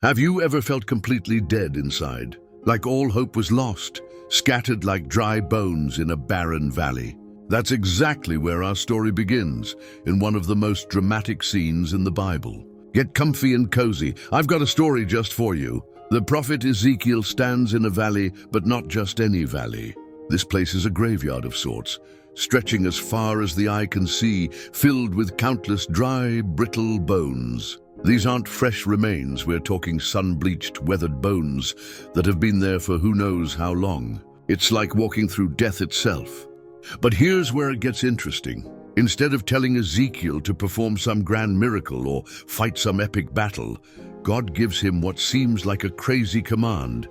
Have you ever felt completely dead inside, like all hope was lost, scattered like dry bones in a barren valley? That's exactly where our story begins, in one of the most dramatic scenes in the Bible. Get comfy and cozy. I've got a story just for you. The prophet Ezekiel stands in a valley, but not just any valley. This place is a graveyard of sorts, stretching as far as the eye can see, filled with countless dry, brittle bones. These aren't fresh remains, we're talking sun-bleached, weathered bones that have been there for who knows how long. It's like walking through death itself. But here's where it gets interesting. Instead of telling Ezekiel to perform some grand miracle or fight some epic battle, God gives him what seems like a crazy command.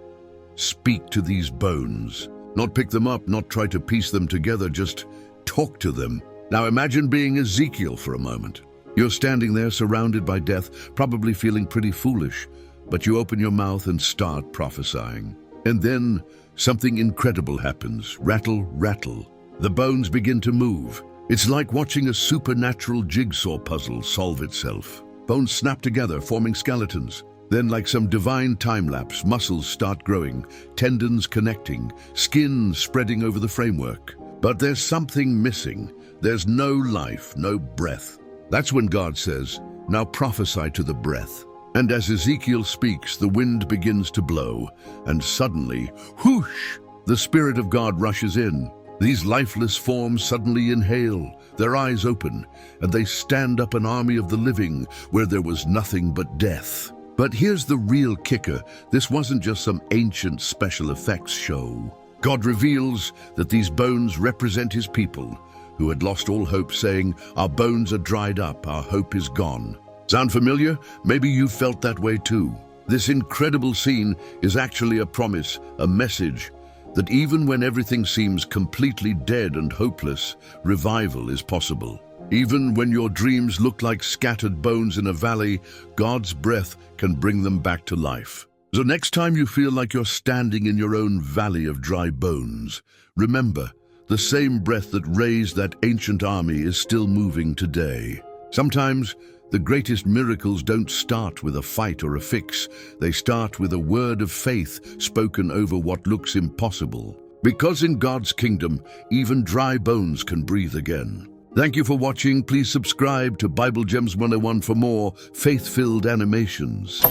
Speak to these bones. Not pick them up, not try to piece them together, just talk to them. Now imagine being Ezekiel for a moment. You're standing there surrounded by death, probably feeling pretty foolish, but you open your mouth and start prophesying. And then something incredible happens. Rattle, rattle. The bones begin to move. It's like watching a supernatural jigsaw puzzle solve itself. Bones snap together, forming skeletons. Then, like some divine time-lapse, muscles start growing, tendons connecting, skin spreading over the framework. But there's something missing. There's no life, no breath. That's when God says, "Now prophesy to the breath." And as Ezekiel speaks, the wind begins to blow, and suddenly, whoosh, the Spirit of God rushes in. These lifeless forms suddenly inhale, their eyes open, and they stand up an army of the living where there was nothing but death. But here's the real kicker. This wasn't just some ancient special effects show. God reveals that these bones represent his people, who had lost all hope, saying, "Our bones are dried up, our hope is gone." Sound familiar? Maybe you felt that way too. This incredible scene is actually a promise, a message, that even when everything seems completely dead and hopeless, revival is possible. Even when your dreams look like scattered bones in a valley, God's breath can bring them back to life. So next time you feel like you're standing in your own valley of dry bones, remember, the same breath that raised that ancient army is still moving today. Sometimes the greatest miracles don't start with a fight or a fix. They start with a word of faith spoken over what looks impossible. Because in God's kingdom, even dry bones can breathe again. Thank you for watching. Please subscribe to Bible Gems 101 for more faith-filled animations.